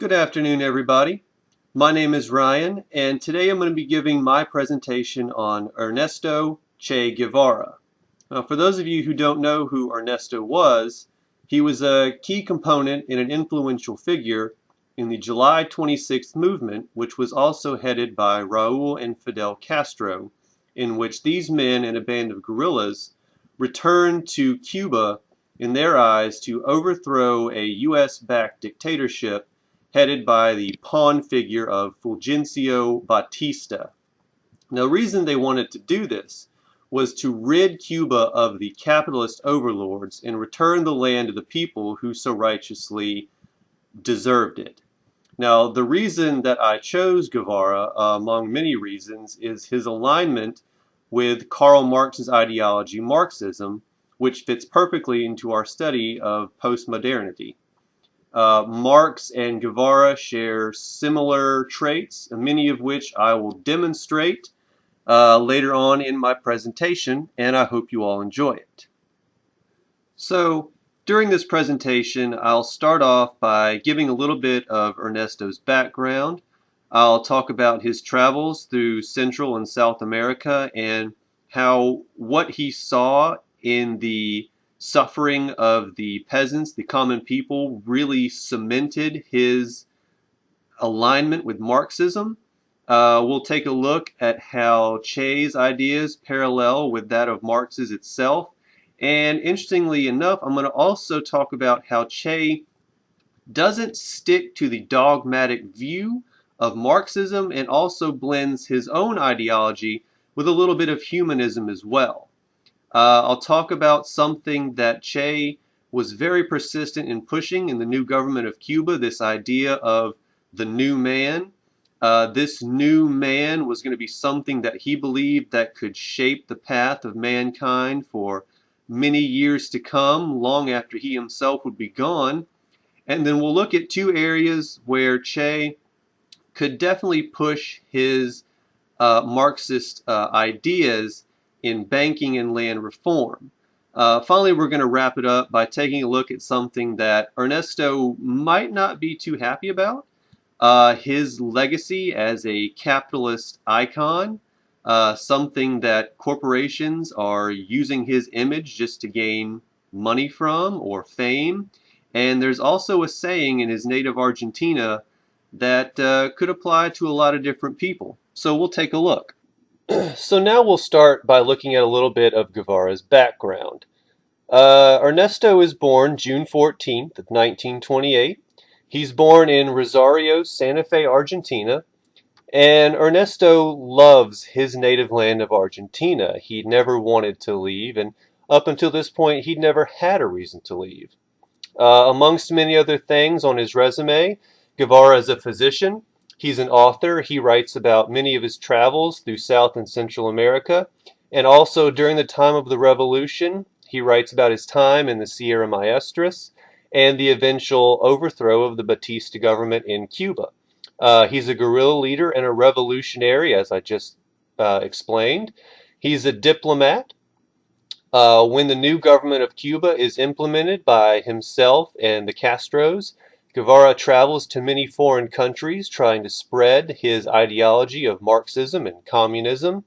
Good afternoon, everybody. My name is Ryan, and today I'm going to be giving my presentation on Ernesto Che Guevara. Now, for those of you who don't know who Ernesto was, he was a key component and an influential figure in the July 26th movement, which was also headed by Raul and Fidel Castro, in which these men and a band of guerrillas returned to Cuba, in their eyes, to overthrow a U.S.-backed dictatorship headed by the pawn figure of Fulgencio Batista. Now, the reason they wanted to do this was to rid Cuba of the capitalist overlords and return the land to the people who so righteously deserved it. Now, the reason that I chose Guevara, among many reasons, is his alignment with Karl Marx's ideology, Marxism, which fits perfectly into our study of postmodernity. Marx and Guevara share similar traits, many of which I will demonstrate later on in my presentation, and I hope you all enjoy it. So, during this presentation, I'll start off by giving a little bit of Ernesto's background. I'll talk about his travels through Central and South America and how what he saw in the suffering of the peasants, the common people, really cemented his alignment with Marxism. We'll take a look at how Che's ideas parallel with that of Marx's itself. And interestingly enough, I'm going to also talk about how Che doesn't stick to the dogmatic view of Marxism and also blends his own ideology with a little bit of humanism as well. I'll talk about something that Che was very persistent in pushing in the new government of Cuba, this idea of the new man. This new man was going to be something that he believed that could shape the path of mankind for many years to come, long after he himself would be gone. And then we'll look at two areas where Che could definitely push his Marxist ideas in banking and land reform. Finally, we're going to wrap it up by taking a look at something that Ernesto might not be too happy about, his legacy as a capitalist icon, something that corporations are using his image just to gain money from or fame. And there's also a saying in his native Argentina that could apply to a lot of different people. So we'll take a look. So now we'll start by looking at a little bit of Guevara's background. Ernesto is born June 14th of 1928. He's born in Rosario, Santa Fe, Argentina, and Ernesto loves his native land of Argentina. He never wanted to leave, and up until this point, he'd never had a reason to leave. Amongst many other things on his resume, Guevara is a physician. He's an author. He writes about many of his travels through South and Central America. And also during the time of the Revolution, he writes about his time in the Sierra Maestras and the eventual overthrow of the Batista government in Cuba. He's a guerrilla leader and a revolutionary, as I just explained. He's a diplomat. When the new government of Cuba is implemented by himself and the Castros, Guevara travels to many foreign countries trying to spread his ideology of Marxism and communism.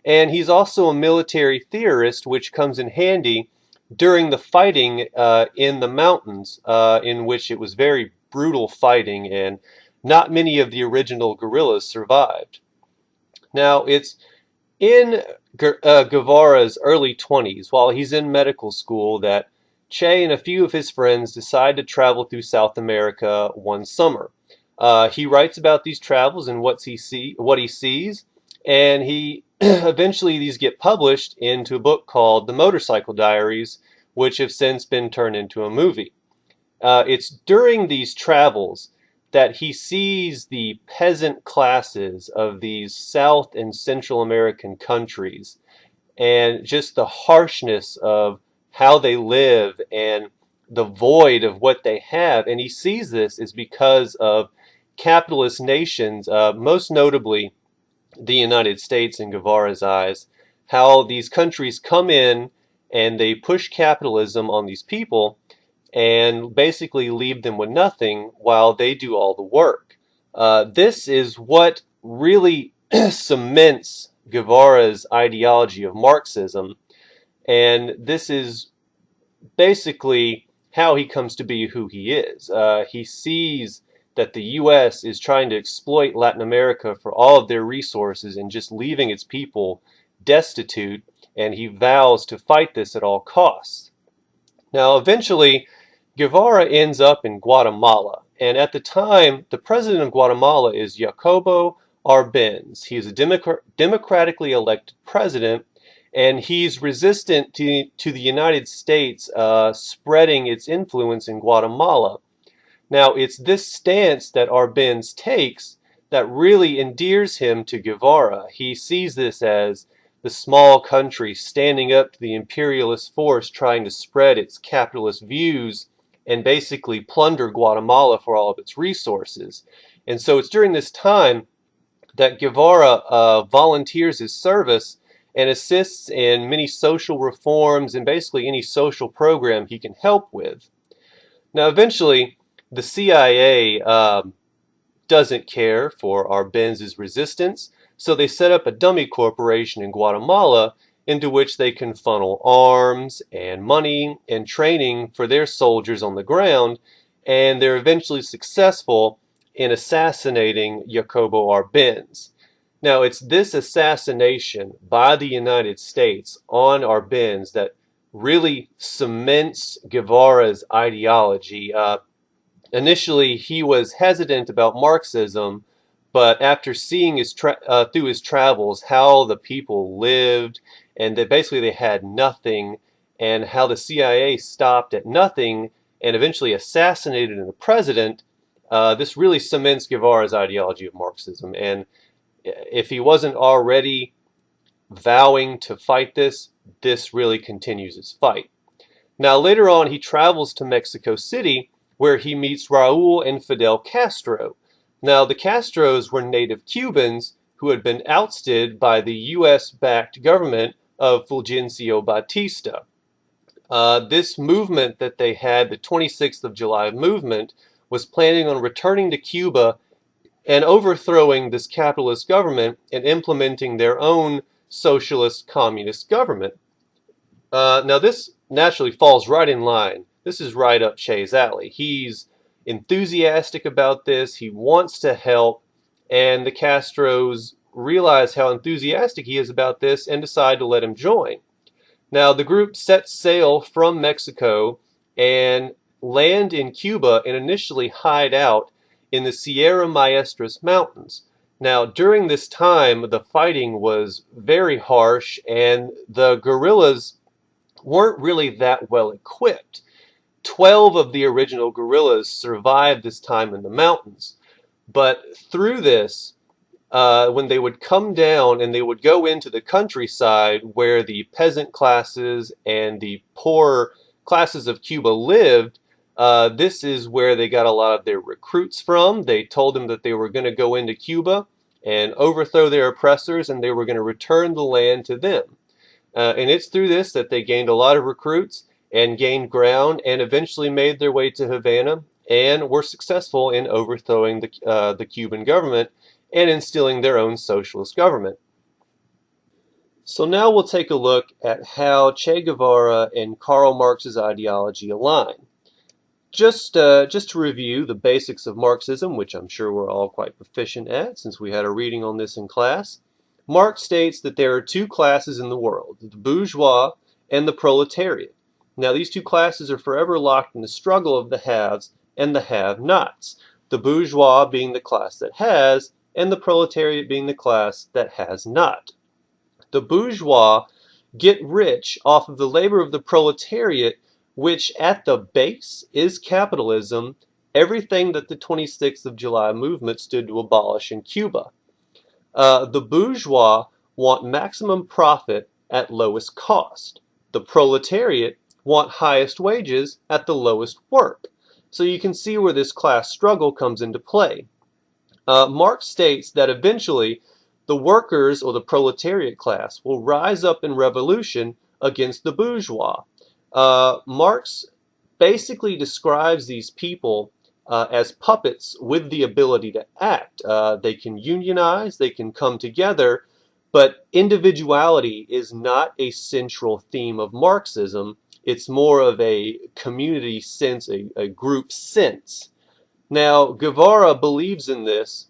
And he's also a military theorist, which comes in handy during the fighting in the mountains, in which it was very brutal fighting, and not many of the original guerrillas survived. Now, it's in Guevara's early 20s, while he's in medical school, that Che and a few of his friends decide to travel through South America one summer. He writes about these travels and what he sees, and eventually these get published into a book called The Motorcycle Diaries, which have since been turned into a movie. It's during these travels that he sees the peasant classes of these South and Central American countries and just the harshness of how they live and the void of what they have. And he sees this is because of capitalist nations, most notably the United States in Guevara's eyes, how these countries come in and they push capitalism on these people, and basically leave them with nothing while they do all the work. This is what really cements Guevara's ideology of Marxism, and this is basically how he comes to be who he is. He sees that the U.S. is trying to exploit Latin America for all of their resources and just leaving its people destitute, and he vows to fight this at all costs. Now, eventually, Guevara ends up in Guatemala, and at the time, the president of Guatemala is Jacobo Arbenz. He's a democratically elected president, and he's resistant to the United States spreading its influence in Guatemala. Now, it's this stance that Arbenz takes that really endears him to Guevara. He sees this as the small country standing up to the imperialist force trying to spread its capitalist views and basically plunder Guatemala for all of its resources. And so it's during this time that Guevara volunteers his service and assists in many social reforms and basically any social program he can help with. Now, eventually, the CIA doesn't care for Arbenz's resistance, so they set up a dummy corporation in Guatemala into which they can funnel arms and money and training for their soldiers on the ground, and they're eventually successful in assassinating Jacobo Arbenz. Now, it's this assassination by the United States on Arbenz that really cements Guevara's ideology. Initially, he was hesitant about Marxism, but after seeing through his travels how the people lived and that basically they had nothing, and how the CIA stopped at nothing and eventually assassinated a president, this really cements Guevara's ideology of Marxism. And if he wasn't already vowing to fight this, this really continues his fight. Now, later on, he travels to Mexico City, where he meets Raul and Fidel Castro. Now, the Castros were native Cubans who had been ousted by the U.S.-backed government of Fulgencio Batista. This movement that they had, the 26th of July movement, was planning on returning to Cuba and overthrowing this capitalist government and implementing their own socialist communist government. Now, this naturally falls right in line. This is right up Che's alley. He's enthusiastic about this. He wants to help, and the Castros realize how enthusiastic he is about this and decide to let him join. Now, the group sets sail from Mexico and land in Cuba and initially hide out in the Sierra Maestras Mountains. Now, during this time, the fighting was very harsh, and the guerrillas weren't really that well equipped. 12 of the original guerrillas survived this time in the mountains. But through this, when they would come down and they would go into the countryside where the peasant classes and the poor classes of Cuba lived, this is where they got a lot of their recruits from. They told them that they were going to go into Cuba and overthrow their oppressors, and they were going to return the land to them. And it's through this that they gained a lot of recruits and gained ground and eventually made their way to Havana and were successful in overthrowing the Cuban government and instilling their own socialist government. So now we'll take a look at how Che Guevara and Karl Marx's ideology align. Just to review the basics of Marxism, which I'm sure we're all quite proficient at since we had a reading on this in class, Marx states that there are two classes in the world, the bourgeois and the proletariat. Now, these two classes are forever locked in the struggle of the haves and the have-nots, the bourgeois being the class that has, and the proletariat being the class that has not. The bourgeois get rich off of the labor of the proletariat, which at the base is capitalism, everything that the 26th of July movement stood to abolish in Cuba. The bourgeois want maximum profit at lowest cost. The proletariat want highest wages at the lowest work. So you can see where this class struggle comes into play. Marx states that eventually the workers or the proletariat class will rise up in revolution against the bourgeois. Marx basically describes these people as puppets with the ability to act. They can unionize, they can come together, but individuality is not a central theme of Marxism. It's more of a community sense, a group sense. Now, Guevara believes in this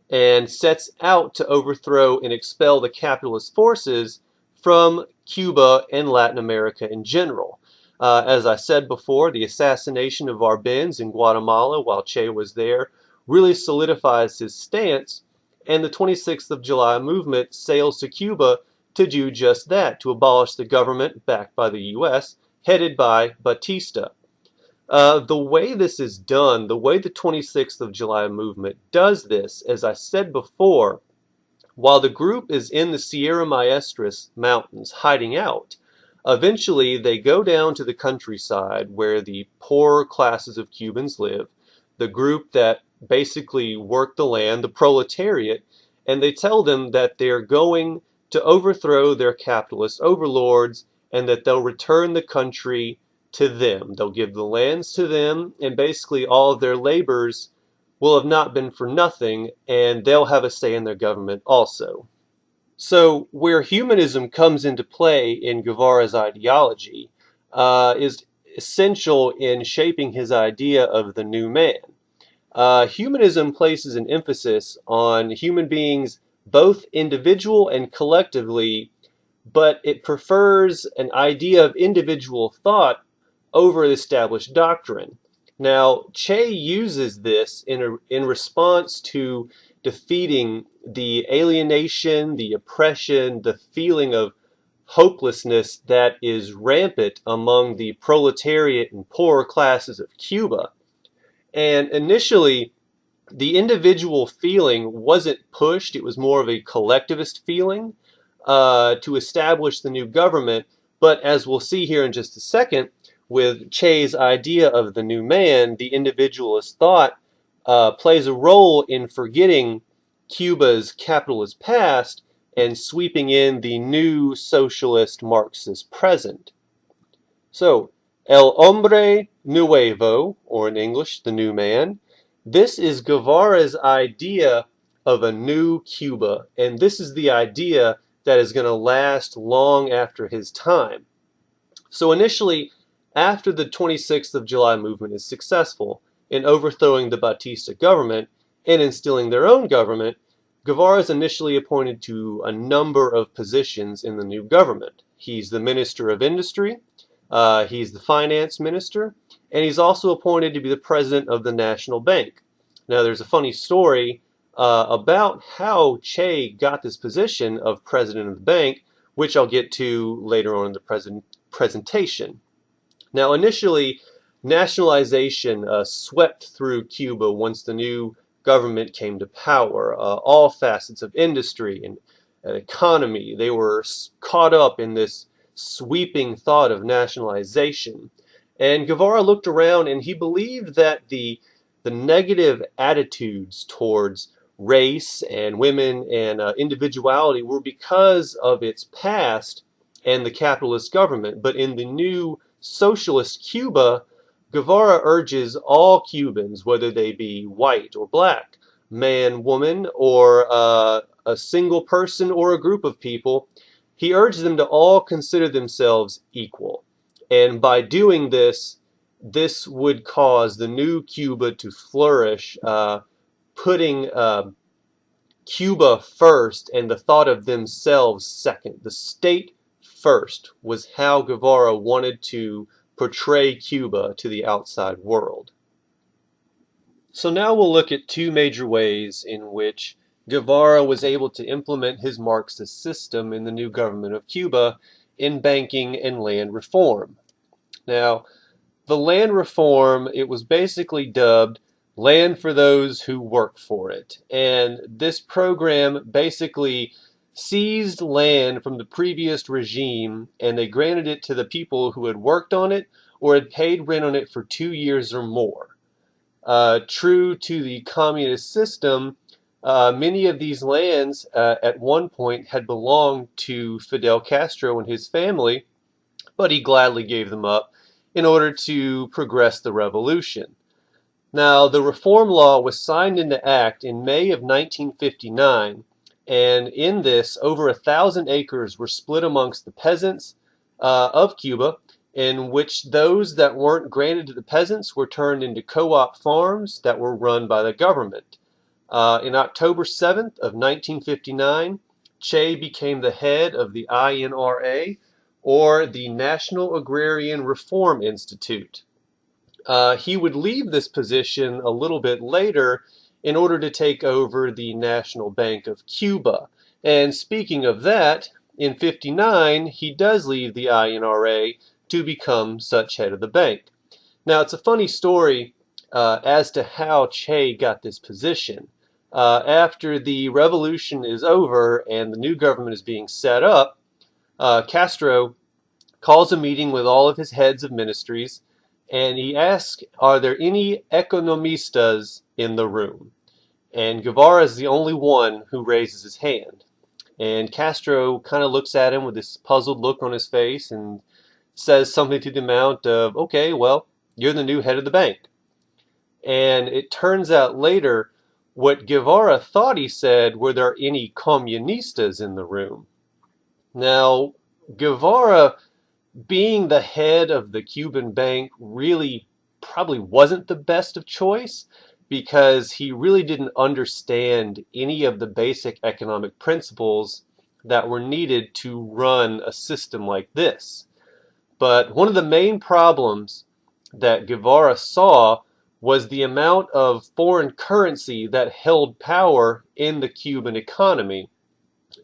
and sets out to overthrow and expel the capitalist forces from Cuba and Latin America in general. As I said before, the assassination of Arbenz in Guatemala while Che was there really solidifies his stance, and the 26th of July movement sails to Cuba to do just that, to abolish the government backed by the U.S., headed by Batista. The way this is done, the way the 26th of July movement does this, as I said before, while the group is in the Sierra Maestras mountains hiding out, eventually they go down to the countryside where the poorer classes of Cubans live, the group that basically work the land, the proletariat, and they tell them that they're going to overthrow their capitalist overlords and that they'll return the country to them. They'll give the lands to them, and basically all of their labors will have not been for nothing, and they'll have a say in their government also. So where humanism comes into play in Guevara's ideology is essential in shaping his idea of the new man. Humanism places an emphasis on human beings both individual and collectively, but it prefers an idea of individual thought over established doctrine. Now, Che uses this in response to defeating the alienation, the oppression, the feeling of hopelessness that is rampant among the proletariat and poorer classes of Cuba. And initially, the individual feeling wasn't pushed, it was more of a collectivist feeling to establish the new government. But as we'll see here in just a second, with Che's idea of the new man, the individualist thought plays a role in forgetting Cuba's capitalist past and sweeping in the new socialist Marxist present. So, El Hombre Nuevo, or in English, the new man, this is Guevara's idea of a new Cuba, and this is the idea that is going to last long after his time. So initially, after the 26th of July movement is successful in overthrowing the Batista government and instilling their own government, Guevara is initially appointed to a number of positions in the new government. He's the Minister of Industry, he's the Finance Minister, and he's also appointed to be the President of the National Bank. Now there's a funny story about how Che got this position of President of the Bank, which I'll get to later on in the presentation. Now initially, nationalization swept through Cuba once the new government came to power. All facets of industry and economy, they were caught up in this sweeping thought of nationalization. And Guevara looked around and he believed that the negative attitudes towards race and women and individuality were because of its past and the capitalist government. But in the new socialist Cuba, Guevara urges all Cubans, whether they be white or black, man, woman, or a single person or a group of people, he urges them to all consider themselves equal. And by doing this, this would cause the new Cuba to flourish, putting Cuba first and the thought of themselves second. The state first was how Guevara wanted to portray Cuba to the outside world. So now we'll look at two major ways in which Guevara was able to implement his Marxist system in the new government of Cuba in banking and land reform. Now, the land reform, it was basically dubbed Land for Those Who Work for It. And this program basically seized land from the previous regime and they granted it to the people who had worked on it or had paid rent on it for 2 years or more. True to the communist system, many of these lands at one point had belonged to Fidel Castro and his family, but he gladly gave them up in order to progress the revolution. Now, the Reform Law was signed into act in May of 1959, and in this, over 1,000 acres were split amongst the peasants of Cuba, in which those that weren't granted to the peasants were turned into co-op farms that were run by the government. In October 7th of 1959, Che became the head of the INRA, or the National Agrarian Reform Institute. He would leave this position a little bit later in order to take over the National Bank of Cuba. And speaking of that, in '59, he does leave the INRA to become such head of the bank. Now, it's a funny story as to how Che got this position. After the revolution is over and the new government is being set up, Castro calls a meeting with all of his heads of ministries, and he asks, are there any economistas in the room? And Guevara is the only one who raises his hand. And Castro kind of looks at him with this puzzled look on his face and says something to the amount of, okay, well, you're the new head of the bank. And it turns out later, what Guevara thought he said, were there any comunistas in the room? Now, Guevara, being the head of the Cuban bank, really probably wasn't the best of choice, because he really didn't understand any of the basic economic principles that were needed to run a system like this. But one of the main problems that Guevara saw was the amount of foreign currency that held power in the Cuban economy.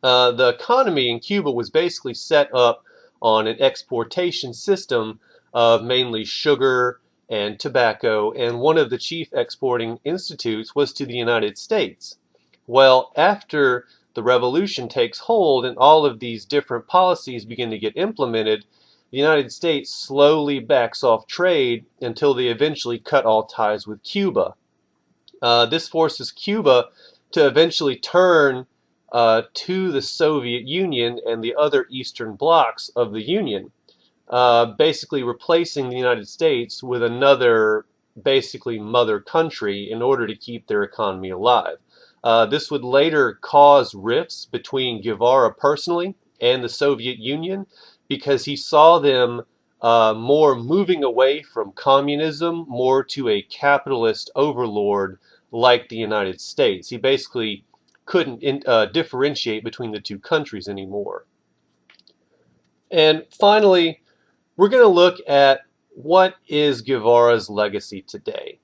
The economy in Cuba was basically set up on an exportation system of mainly sugar and tobacco, and one of the chief exporting institutes was to the United States. Well, after the revolution takes hold and all of these different policies begin to get implemented, the United States slowly backs off trade until they eventually cut all ties with Cuba. This forces Cuba to eventually turn to the Soviet Union and the other eastern blocs of the Union, basically replacing the United States with another basically mother country in order to keep their economy alive. This would later cause rifts between Guevara personally and the Soviet Union, because he saw them more moving away from communism, more to a capitalist overlord like the United States. He basically couldn't differentiate between the two countries anymore. And finally, we're going to look at what is Guevara's legacy today.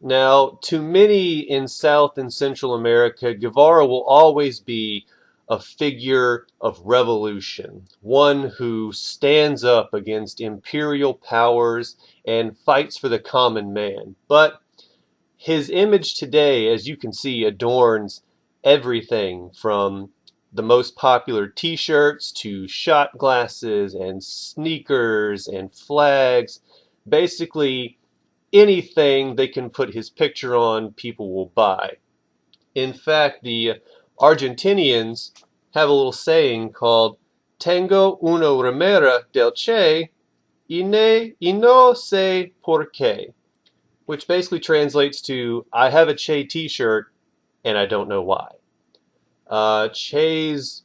Now, to many in South and Central America, Guevara will always be a figure of revolution, one who stands up against imperial powers and fights for the common man. But his image today, as you can see, adorns everything from the most popular t-shirts to shot glasses and sneakers and flags. Basically, anything they can put his picture on, people will buy. In fact, the Argentinians have a little saying called "Tengo una remera del Che y no sé por qué," which basically translates to, I have a Che t-shirt and I don't know why. Che's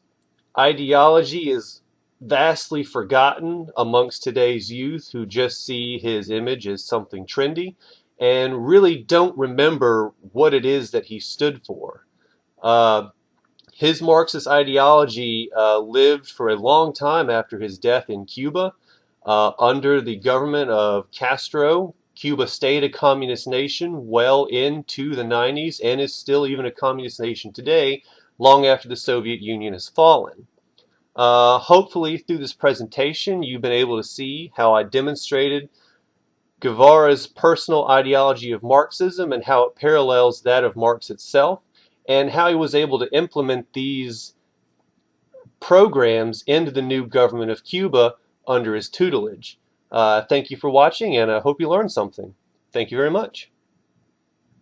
ideology is vastly forgotten amongst today's youth, who just see his image as something trendy and really don't remember what it is that he stood for. His Marxist ideology lived for a long time after his death in Cuba. Under the government of Castro, Cuba stayed a communist nation well into the 90s and is still even a communist nation today, long after the Soviet Union has fallen. Hopefully through this presentation you've been able to see how I demonstrated Guevara's personal ideology of Marxism and how it parallels that of Marx itself, and how he was able to implement these programs into the new government of Cuba under his tutelage. Thank you for watching, and I hope you learned something. Thank you very much.